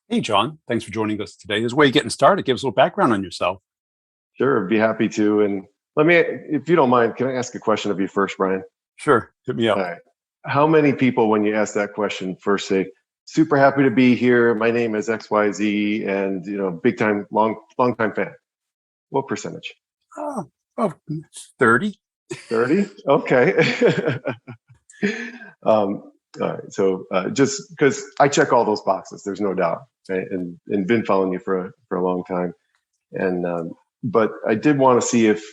Hey, John. Thanks for joining us today. This way you're getting started. Give us a little background on yourself. Sure, be happy to. And let me, if you don't mind, can I ask a question of you first, Brian? Sure. Hit me All up. right. How many people, when you ask that question, first say, "Super happy to be here. My name is XYZ, and big time, long time fan." What percentage? Oh, oh, 30. 30? Okay. All right. So just because I check all those boxes, there's no doubt, right? And been following you for a long time. And but I did want to see if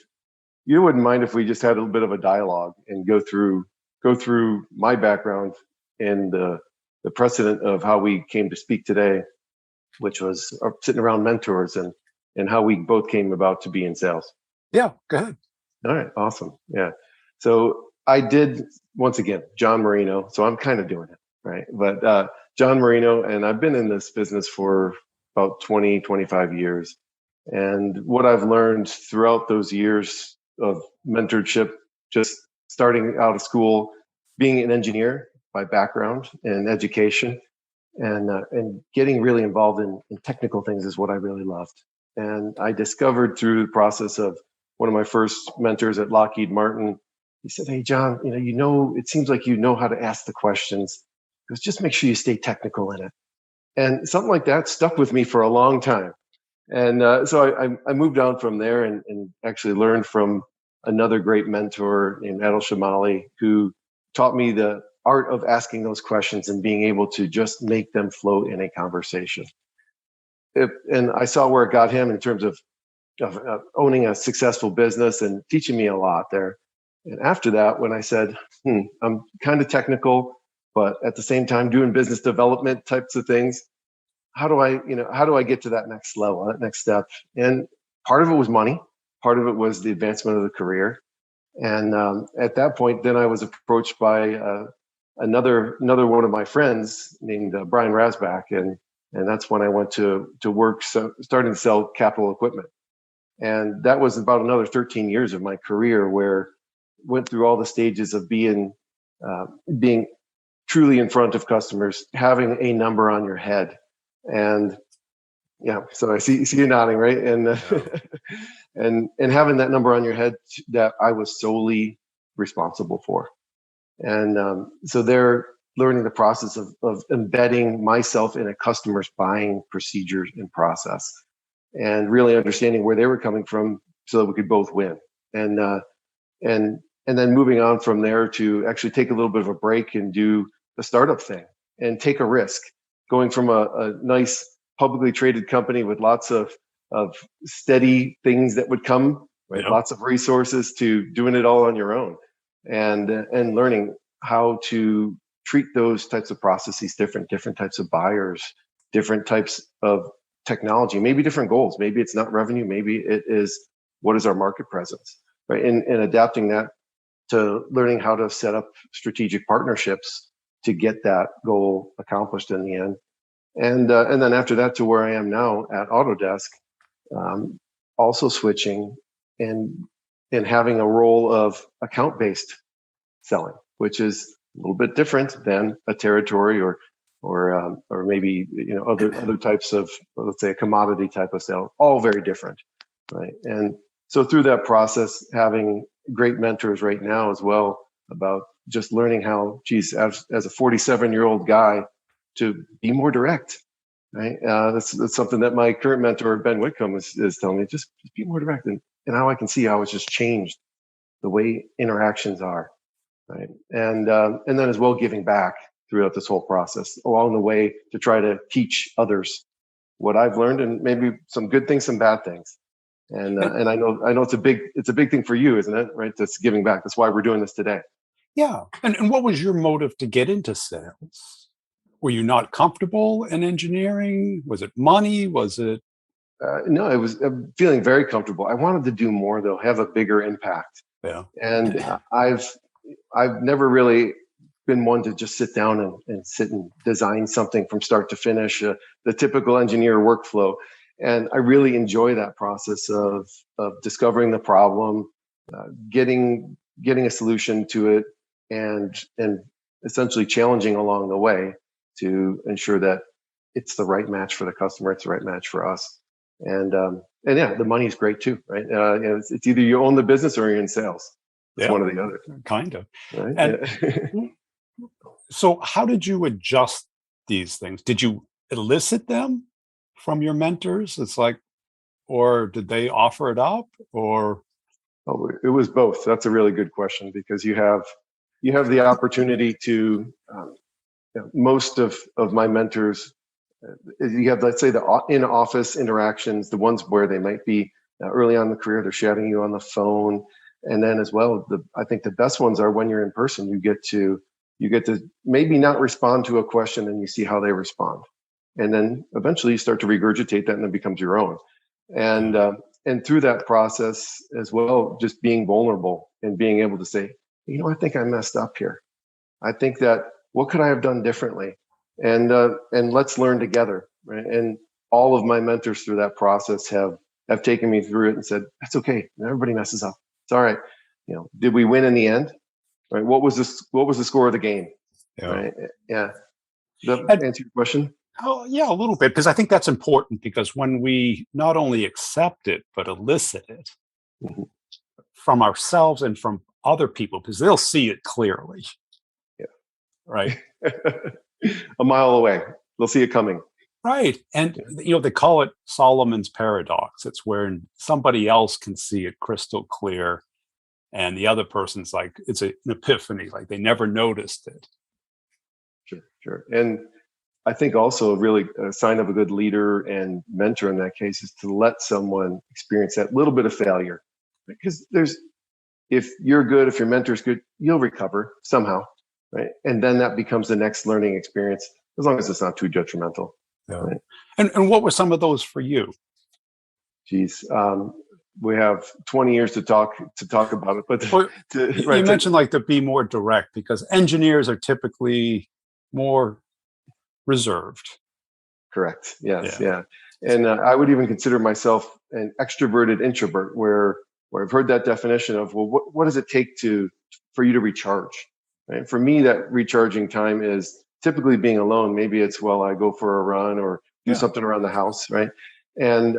you wouldn't mind if we just had a little bit of a dialogue and go through my background and the precedent of how we came to speak today, which was sitting around mentors and how we both came about to be in sales. Yeah, go ahead. All right, awesome. Yeah. So I did, once again, John Marino. So I'm kind of doing it, right? But John Marino, and I've been in this business for about 20, 25 years. And what I've learned throughout those years of mentorship, just starting out of school, being an engineer by background and education, and getting really involved in technical things is what I really loved. And I discovered through the process of one of my first mentors at Lockheed Martin. He said, "Hey, John, it seems like you know how to ask the questions. Because just make sure you stay technical in it." And something like that stuck with me for a long time. And so I moved on from there and actually learned from another great mentor named Adil Shamali, who taught me the art of asking those questions and being able to just make them flow in a conversation. And I saw where it got him in terms of owning a successful business and teaching me a lot there. And after that, when I said, I'm kind of technical, but at the same time doing business development types of things, how do I get to that next level, that next step? And part of it was money, part of it was the advancement of the career. And at that point, then I was approached by another one of my friends named Brian Rasback, and that's when I went to work, starting to sell capital equipment. And that was about another 13 years of my career, where went through all the stages of being truly in front of customers, having a number on your head. And yeah, so I see you nodding, right? And Yeah. and having that number on your head that I was solely responsible for. And so they're learning the process of embedding myself in a customer's buying procedures and process, and really understanding where they were coming from so that we could both win. And and and then moving on from there to actually take a little bit of a break and do the startup thing and take a risk, going from a nice publicly traded company with lots of steady things that would come, right? Yeah. Lots of resources, to doing it all on your own, and learning how to treat those types of processes different types of buyers, different types of technology, maybe different goals. Maybe it's not revenue, maybe it is what is our market presence, right? And adapting that to learning how to set up strategic partnerships to get that goal accomplished in the end. And then after that to where I am now at Autodesk, um, also switching and and having a role of account based selling, which is a little bit different than a territory or maybe other types of, let's say, a commodity type of sale. All very different, right? And so through that process, having great mentors right now as well, about just learning how, geez, as a 47-year-old guy, to be more direct, right? That's something that my current mentor Ben Whitcomb is telling me, just be more direct, and how I can see how it's just changed the way interactions are, right? And then as well, giving back throughout this whole process along the way to try to teach others what I've learned, and maybe some good things, some bad things. And And I know it's a big thing for you, isn't it? Right? That's giving back. That's why we're doing this today. yeah. And what was your motive to get into sales? Were you not comfortable in engineering? Was it money? Was it? No, it was feeling very comfortable. I wanted to do more, though, have a bigger impact. Yeah. And I've never really been one to just sit down and sit and design something from start to finish, the typical engineer workflow. And I really enjoy that process of discovering the problem, getting a solution to it, and essentially challenging along the way to ensure that it's the right match for the customer. It's the right match for us. And yeah, the money's great too, right? It's either you own the business or you're in sales. It's Yeah, one or the other, kind of. right? And Yeah. so how did you adjust these things? Did you elicit them from your mentors? It's like, or did they offer it up? Or Oh, it was both. That's a really good question, because you have the opportunity to most of my mentors. You have, let's say, the in-office interactions, the ones where they might be early on in the career, they're shouting you on the phone, and then as well, I think the best ones are when you're in person. You get to maybe not respond to a question, and you see how they respond, and then eventually you start to regurgitate that, and it becomes your own. And through that process as well, just being vulnerable and being able to say, I think I messed up here. I think that, what could I have done differently? And let's learn together, right? And all of my mentors through that process have taken me through it and said, that's okay. Everybody messes up. It's all right. Did we win in the end? Right? What was the score of the game? yeah. Right? Yeah. Does that And, answer your question? oh, yeah, a little bit, because I think that's important, because when we not only accept it, but elicit it Mm-hmm. from ourselves and from other people, because they'll see it clearly. Yeah. Right. A mile away. They'll see it coming. Right. And, they call it Solomon's paradox. It's where somebody else can see it crystal clear, and the other person's like, it's an epiphany, like they never noticed it. Sure. And I think also really a sign of a good leader and mentor in that case is to let someone experience that little bit of failure. Because if you're good, if your mentor's good, you'll recover somehow, right? And then that becomes the next learning experience, as long as it's not too detrimental. Yeah. Right? And what were some of those for you? Geez, we have 20 years to talk about it, but Well, you mentioned like to be more direct, because engineers are typically more reserved. Correct. Yes. Yeah. And I would even consider myself an extroverted introvert, where I've heard that definition of, well, what does it take for you to recharge? Right. For me, that recharging time is typically being alone. Maybe it's, well, I go for a run or do something around the house. Right. And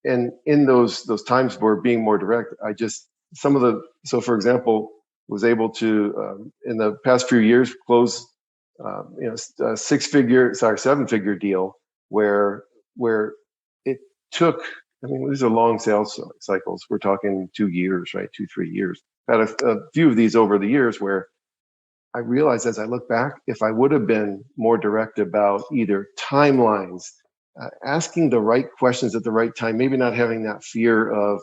in those times where being more direct, so for example, was able to, in the past few years, close, a 7-figure deal where it took, these are long sales cycles. We're talking 2 years, right? 2-3 years. Had a few of these over the years where I realized, as I look back, if I would have been more direct about either timelines, asking the right questions at the right time, maybe not having that fear of,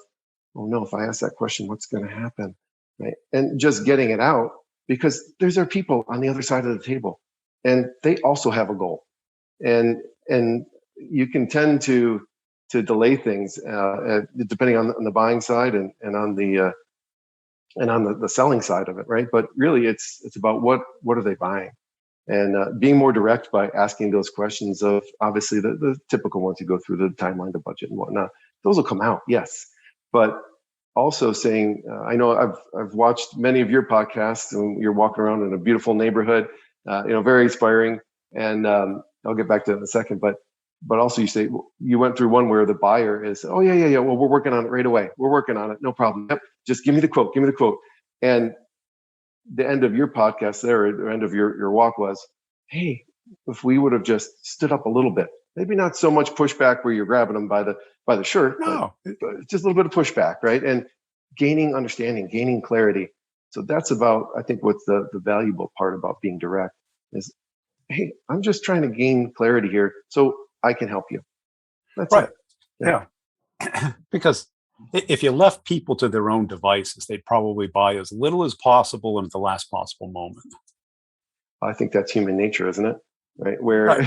oh no, if I ask that question, what's going to happen, right? And just getting it out, because there's our people on the other side of the table, and they also have a goal, and you can tend to delay things, depending on the buying side and on the selling side of it, right? But really, it's about what are they buying, and being more direct by asking those questions of, obviously, the typical ones. You go through the timeline, the budget, and whatnot. Those will come out, yes, but also saying, I know I've watched many of your podcasts, and you're walking around in a beautiful neighborhood, very inspiring. And I'll get back to that in a second. But also, you say you went through one where the buyer is, oh yeah. Well, we're working on it right away. We're working on it, no problem. Yep, just give me the quote. Give me the quote. And the end of your podcast there, or the end of your walk was, hey, if we would have just stood up a little bit, maybe not so much pushback where you're grabbing them by the shirt, No. but just a little bit of pushback, right? And gaining understanding, gaining clarity. So that's about, I think, what's the valuable part about being direct is, hey, I'm just trying to gain clarity here so I can help you. That's Right. it. Yeah. Because if you left people to their own devices, they'd probably buy as little as possible and at the last possible moment. I think that's human nature, isn't it? Right. Where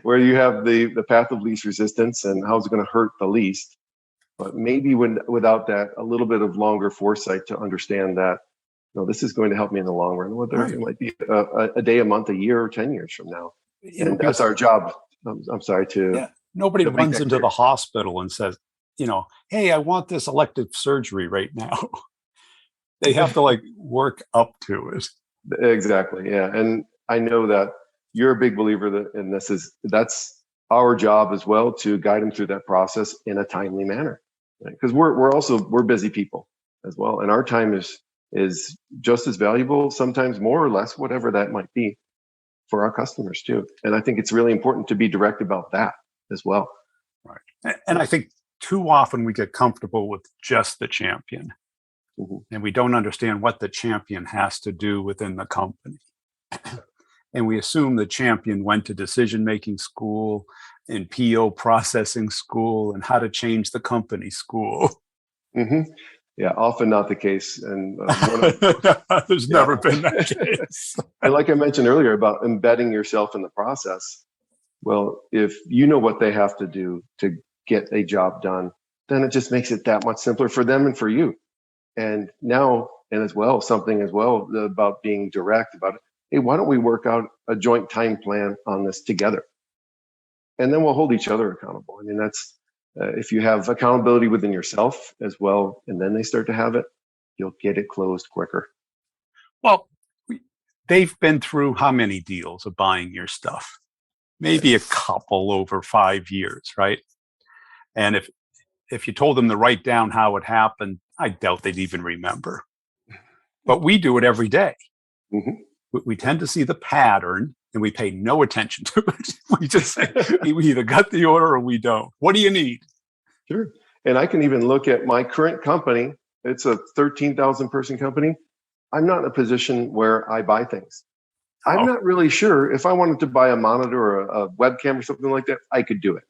where you have the path of least resistance, and how's it going to hurt the least. But maybe without that, a little bit of longer foresight to understand that, this is going to help me in the long run, whether it might be a day, a month, a year, or 10 years from now. And that's our job. I'm sorry to. Yeah. Nobody runs into the hospital and says, hey, I want this elective surgery right now. They have to work up to it. Exactly. Yeah. And I know that you're a big believer that, and that's our job as well, to guide them through that process in a timely manner, right? Because we're busy people as well, and our time is just as valuable, sometimes more or less, whatever that might be, for our customers too. And I think it's really important to be direct about that as well. Right. And I think too often we get comfortable with just the champion, and we don't understand what the champion has to do within the company. And we assume the champion went to decision-making school and PO processing school and how to change the company school. Yeah, often not the case. And there's never been that case. And like I mentioned earlier about embedding yourself in the process, well, if you know what they have to do to get a job done, then it just makes it that much simpler for them and for you. And now, and as well, something as well about being direct about it. Hey, why don't we work out a joint time plan on this together? And then we'll hold each other accountable. I mean, that's if you have accountability within yourself as well, and then they start to have it, you'll get it closed quicker. Well, they've been through how many deals of buying your stuff? Maybe a couple over 5 years, right? And if you told them to write down how it happened, I doubt they'd even remember. But we do it every day. We tend to see the pattern and we pay no attention to it. We just say, we either got the order or we don't. What do you need? Sure. And I can even look at my current company. It's a 13,000 person company. I'm not in a position where I buy things. I'm not really sure if I wanted to buy a monitor or a webcam or something like that, I could do it.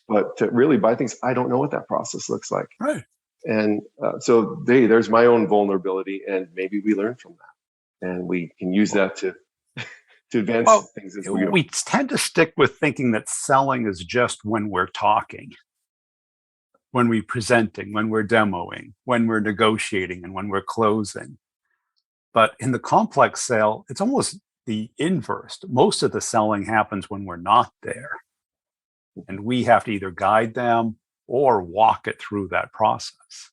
But to really buy things, I don't know what that process looks like. Right. And so there's my own vulnerability, and maybe we learn from that, and we can use that to advance things as we go. We tend to stick with thinking that selling is just when we're talking, when we're presenting, when we're demoing, when we're negotiating, and when we're closing. But in the complex sale, it's almost the inverse. Most of the selling happens when we're not there. And we have to either guide them or walk it through that process.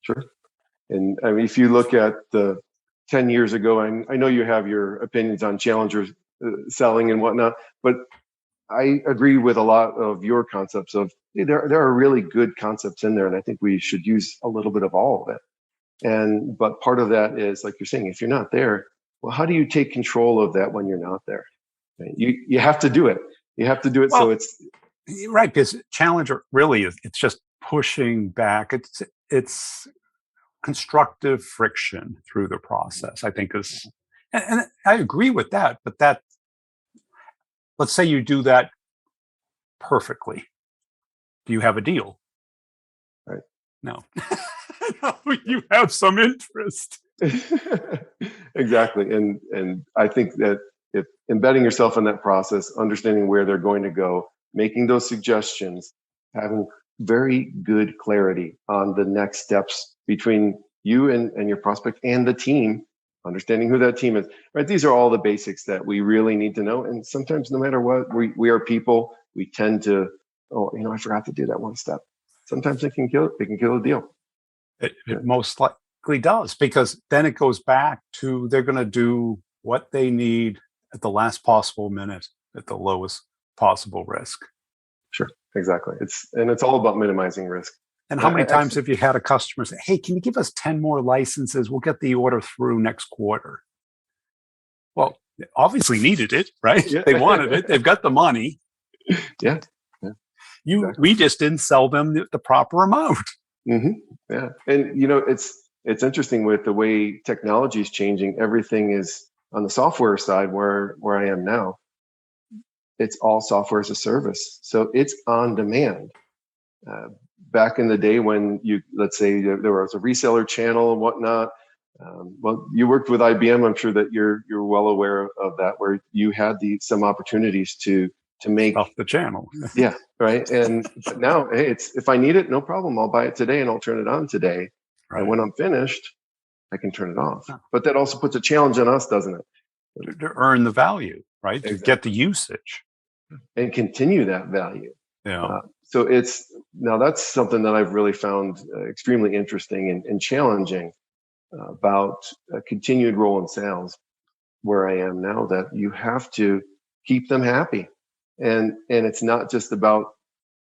Sure. And I mean, if you look at the 10 years ago, and I know you have your opinions on challengers selling and whatnot, but I agree with a lot of your concepts of there are really good concepts in there. And I think we should use a little bit of all of it. But part of that is, like you're saying, if you're not there, well, how do you take control of that when you're not there? Right? You have to do it. You have to do it. So it's right, because challenger really is, it's just pushing back. It's constructive friction through the process, I think is, and I agree with that, but let's say you do that perfectly. Do you have a deal? Right. No. No, you have some interest. Exactly. And I think that if embedding yourself in that process, understanding where they're going to go, making those suggestions, having very good clarity on the next steps between you and your prospect and the team, understanding who that team is, right? These are all the basics that we really need to know. And sometimes no matter what, we are people, we tend to, I forgot to do that one step. Sometimes it can kill a deal. It most likely does, because then it goes back to they're going to do what they need at the last possible minute at the lowest possible risk. Sure, exactly. It's all about minimizing risk. And how many times have you had a customer say, hey, can you give us 10 more licenses? We'll get the order through next quarter. Well, they obviously needed it, right? Yeah. They wanted it. They've got the money. Yeah. We just didn't sell them the proper amount. Yeah. And it's interesting with the way technology is changing. Everything is on the software side where I am now. It's all software as a service. So it's on demand. Back in the day when let's say there was a reseller channel and whatnot. Well, you worked with IBM. I'm sure that you're well aware of that, where you had some opportunities to make off the channel. Yeah, right. But now, hey, if I need it, no problem. I'll buy it today and I'll turn it on today. Right. And when I'm finished, I can turn it off. Yeah. But that also puts a challenge on us, doesn't it? To earn the value, right? Exactly. To get the usage and continue that value. Yeah. So that's something that I've really found extremely interesting and challenging about a continued role in sales where I am now, that you have to keep them happy. And it's not just about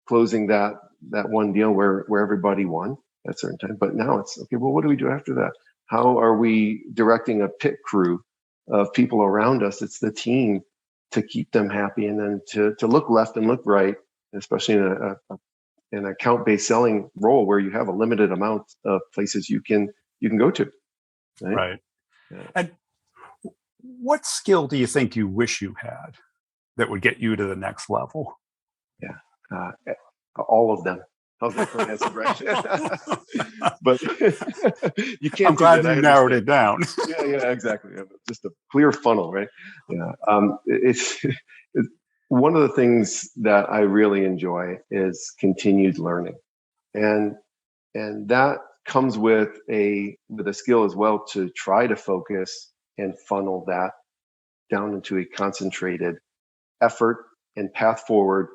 closing that one deal where everybody won at a certain time, but now it's okay. Well, what do we do after that? How are we directing a pit crew of people around us? It's the team to keep them happy, and then to look left and look right, especially in an account-based selling role where you have a limited amount of places you can go to. Right. Yeah. And what skill do you think you wish you had that would get you to the next level? Yeah. All of them. How's that for an answer, Brad? But you can't. I'm glad you narrowed it down. Yeah, exactly. Just a clear funnel, right? Yeah. It's one of the things that I really enjoy is continued learning, and that comes with a skill as well to try to focus and funnel that down into a concentrated effort and path forward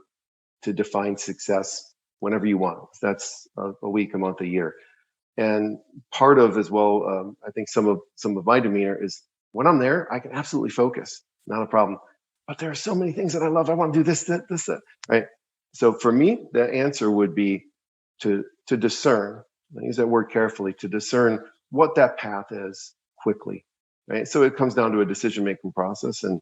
to define success whenever you want. That's a week, a month, a year. And part of as well, I think some of my demeanor is when I'm there, I can absolutely focus, not a problem. But there are so many things that I love. I want to do this, that, right? So for me, the answer would be to discern. I use that word carefully, to discern what that path is quickly, right? So it comes down to a decision-making process, and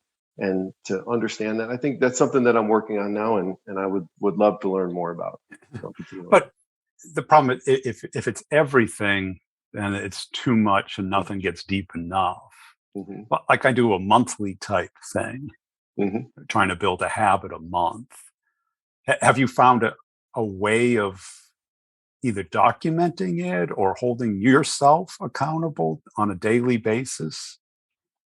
to understand that. I think that's something that I'm working on now, and I would love to learn more about. But the problem is if it's everything, then it's too much and nothing gets deep enough. Mm-hmm. But like I do a monthly type thing, Mm-hmm. trying to build a habit a month. Have you found a way of either documenting it or holding yourself accountable on a daily basis?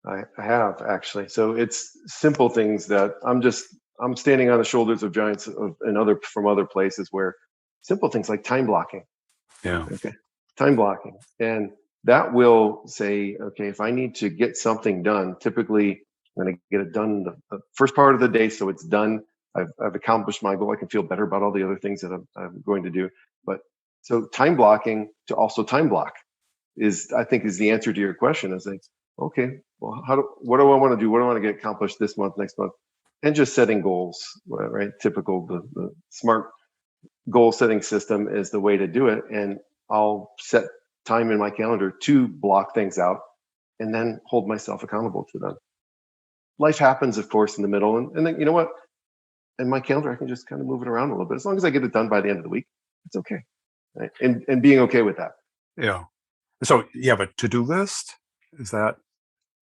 I have, actually. So it's simple things that I'm standing on the shoulders of giants from other places, where simple things like time blocking. Yeah. Okay. Time blocking. And that will say, okay, if I need to get something done, typically I'm going to get it done the first part of the day. So it's done. I've accomplished my goal. I can feel better about all the other things that I'm going to do. But so time blocking to also time block I think is the answer to your question. Is like, okay, well, what do I want to do? What do I want to get accomplished this month, next month? And just setting goals, right? Typical, the smart goal setting system is the way to do it. And I'll set time in my calendar to block things out and then hold myself accountable to them. Life happens, of course, in the middle. And then, you know what? In my calendar, I can just kind of move it around a little bit. As long as I get it done by the end of the week, it's okay. Right? And being okay with that. Yeah. So you have a to-do list? Is that?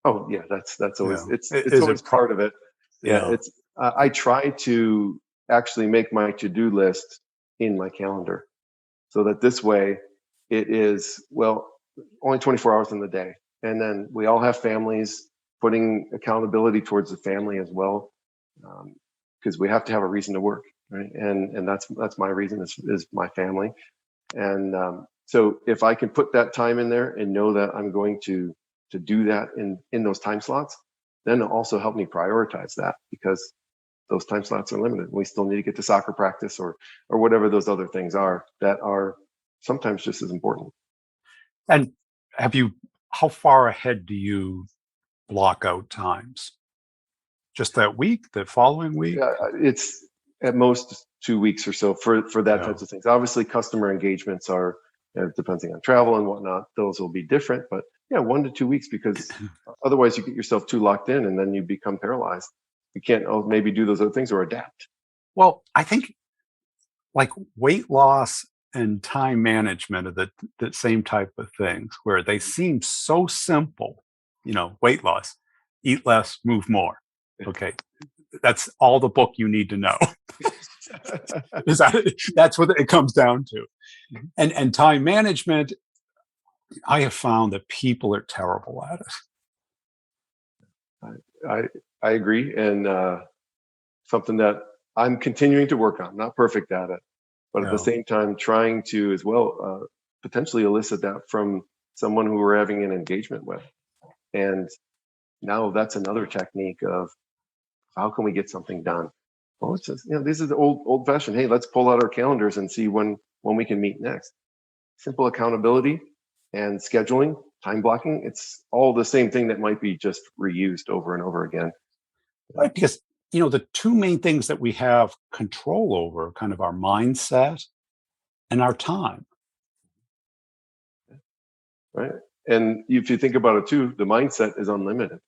Oh yeah, that's always, Yeah. it's always part of it. Yeah. Yeah. It's I try to actually make my to-do list in my calendar, so that this way it is, well, only 24 hours in the day. And then we all have families, putting accountability towards the family as well, because we have to have a reason to work, right? And that's my reason, is my family. And so if I can put that time in there and know that I'm going to do that in those time slots, then it'll also help me prioritize that, because those time slots are limited. We still need to get to soccer practice or whatever those other things are that are sometimes just as important. And how far ahead do you block out times? Just that week, the following week? Yeah, it's at most 2 weeks or so for that types of things. Obviously, customer engagements are, depending on travel and whatnot, those will be different. But yeah, 1 to 2 weeks, because otherwise you get yourself too locked in and then you become paralyzed. You can't maybe do those other things or adapt. Well, I think like weight loss and time management are the same type of things, where they seem so simple. Weight loss, eat less, move more. Okay. That's all the book you need to know. That's what it comes down to. And time management, I have found that people are terrible at it. I agree, and something that I'm continuing to work on. Not perfect at it, but at the same time trying to as well potentially elicit that from someone who we're having an engagement with. And now that's another technique of how can we get something done? Well, it's just, this is the old fashioned. Hey, let's pull out our calendars and see when we can meet next. Simple accountability and scheduling, time blocking. It's all the same thing that might be just reused over and over again. Right, because the two main things that we have control over, kind of our mindset and our time. Right. And if you think about it too, the mindset is unlimited.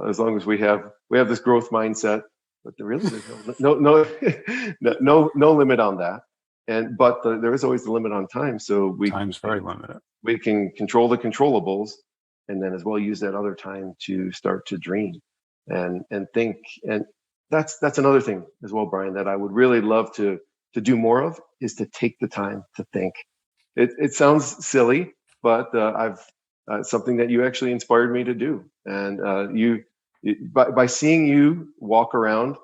As long as we have this growth mindset, but there's no limit on that. But there is always the limit on time. So Time's very limited. we can control the controllables, and then as well use that other time to start to dream and think. And that's another thing as well, Brian, that I would really love to do more of, is to take the time to think. It sounds silly, but I've something that you actually inspired me to do. And by seeing you walk around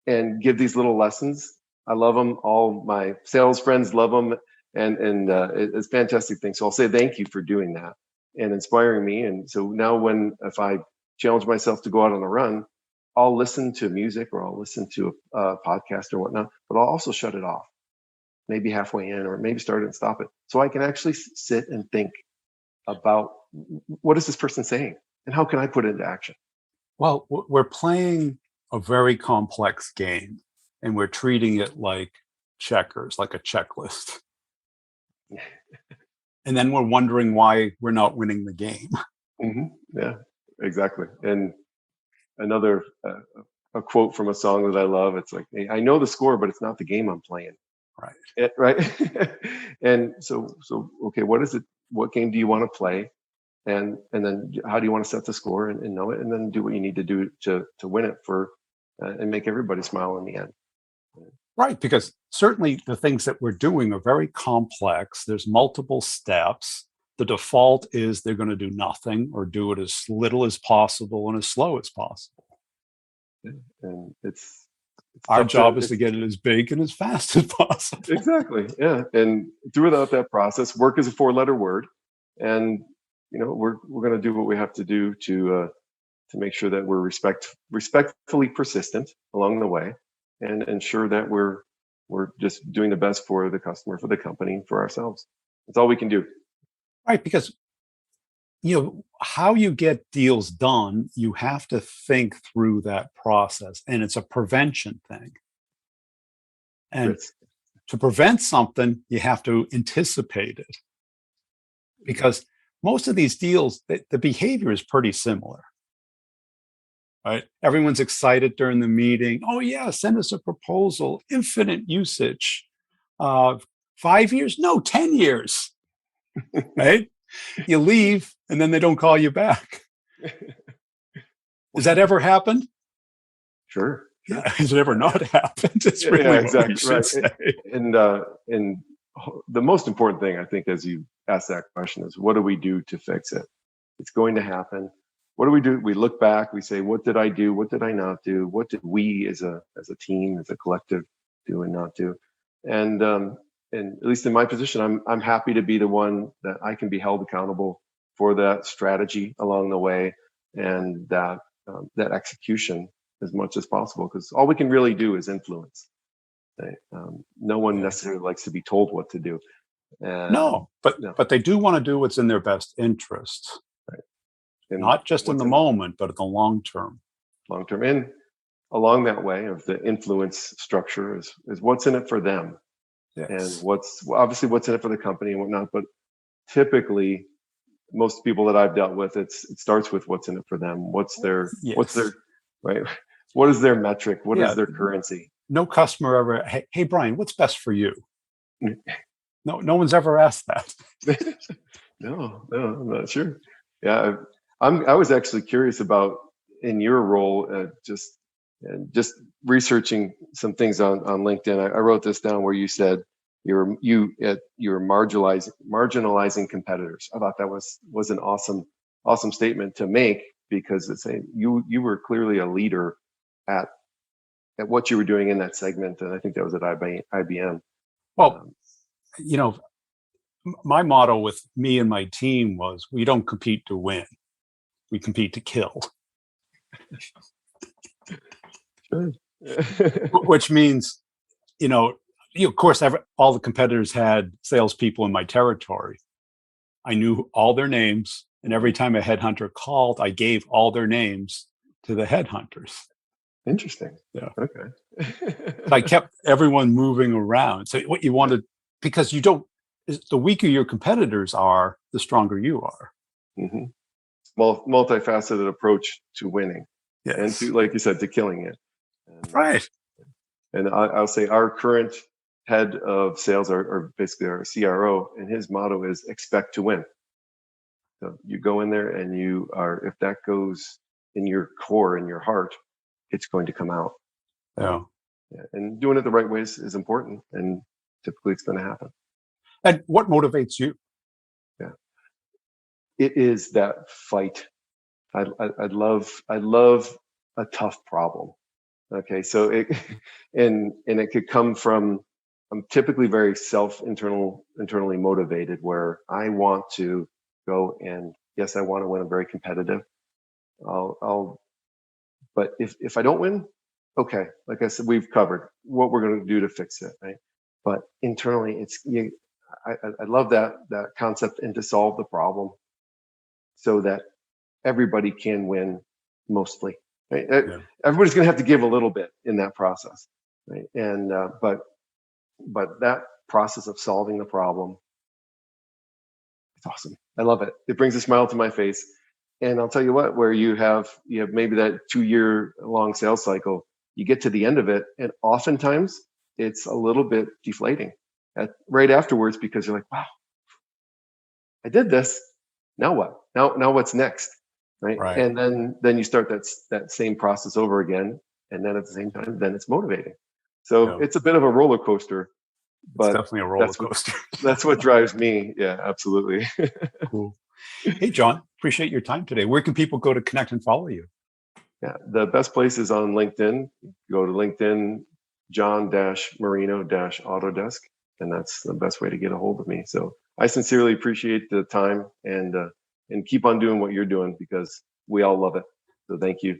and give these little lessons, I love them. All my sales friends love them, and it's a fantastic thing. So I'll say thank you for doing that and inspiring me. And so now, if I challenge myself to go out on a run, I'll listen to music or I'll listen to a podcast or whatnot, but I'll also shut it off, maybe halfway in, or maybe start it and stop it, so I can actually sit and think about, what is this person saying and how can I put it into action? Well, we're playing a very complex game, and we're treating it like checkers, like a checklist. And then we're wondering why we're not winning the game. Yeah, exactly. And another a quote from a song that I love. It's like, hey, I know the score, but it's not the game I'm playing. Right. Right. And so okay, what is it? What game do you want to play? And then how do you want to set the score and know it, and then do what you need to do to win it and make everybody smile in the end. Right, because certainly the things that we're doing are very complex. There's multiple steps. The default is they're going to do nothing or do it as little as possible and as slow as possible. And it's our job is to get it as big and as fast as possible. Exactly. Yeah. And throughout that process, work is a 4-letter word, and we're going to do what we have to do to make sure that we're respectfully persistent along the way, and ensure that we're just doing the best for the customer, for the company, for ourselves. That's all we can do. Right, because how you get deals done, you have to think through that process, and it's a prevention thing. And to prevent something, you have to anticipate it, because most of these deals, the behavior is pretty similar. Right? Everyone's excited during the meeting. Oh yeah, send us a proposal. Infinite usage. 5 years? No, 10 years. Right? You leave and then they don't call you back. Has that ever happened? Sure. Yeah. Has it ever not happened? It's really exactly. What we should say. And the most important thing, I think, as you ask that question, is what do we do to fix it? It's going to happen. What do we do? We look back, we say, what did I do? What did I not do? What did we as a team, as a collective, do and not do? And at least in my position, I'm happy to be the one that I can be held accountable for that strategy along the way, and that execution as much as possible, because all we can really do is influence. Right? No one necessarily likes to be told what to do. No, but they do want to do what's in their best interest. Not just in the moment, but in the long term. Long term. And along that way of the influence structure is what's in it for them. Yes. And what's in it for the company and whatnot. But typically, most people that I've dealt with, it starts with what's in it for them. What's their right? What is their metric? What is their currency? No customer ever, hey Brian, what's best for you? No one's ever asked that. No, I'm not sure. Yeah. I was actually curious about, in your role, just researching some things on LinkedIn. I wrote this down where you said you're marginalizing competitors. I thought that was an awesome statement to make, because it's saying you were clearly a leader at what you were doing in that segment, and I think that was at IBM. Well, my motto with me and my team was, we don't compete to win. We compete to kill. Which means, of course, all the competitors had salespeople in my territory. I knew all their names, and every time a headhunter called, I gave all their names to the headhunters. Interesting. Yeah. Okay. I kept everyone moving around. So what you wanted, because you don't, the weaker your competitors are, the stronger you are. Hmm. Multifaceted approach to winning, and Yes. to, like you said, to killing it. And Right. I'll say our current head of sales, or basically our CRO, and his motto is expect to win. So you go in there and you are, if that goes in your core, in your heart, it's going to come out. Yeah. Yeah. And doing it the right ways is important, and typically it's going to happen. And what motivates you? Yeah. It is that fight. I love a tough problem. Okay. So it, and it could come from, I'm typically very internally motivated, where I want to go and, yes, I want to win. I'm very competitive. I'll But if I don't win, okay, like I said, we've covered what we're going to do to fix it, right? But internally, I love that concept, and to solve the problem so that everybody can win mostly. Right? Yeah. Everybody's going to have to give a little bit in that process, right? And but that process of solving the problem, it's awesome. I love it. It brings a smile to my face. And I'll tell you what, where you have maybe that 2-year long sales cycle, you get to the end of it, and oftentimes it's a little bit deflating right afterwards, because you're like, wow, I did this. Now what? Now what's next? Right. Right. And then you start that same process over again. And then at the same time, then it's motivating. So Yeah. it's a bit of a roller coaster, It's but definitely a roller coaster. that's what drives me. Yeah, absolutely. Cool. Hey, John, appreciate your time today. Where can people go to connect and follow you? Yeah, the best place is on LinkedIn. Go to LinkedIn, John-Marino-Autodesk, and that's the best way to get a hold of me. So I sincerely appreciate the time, and keep on doing what you're doing, because we all love it. So thank you.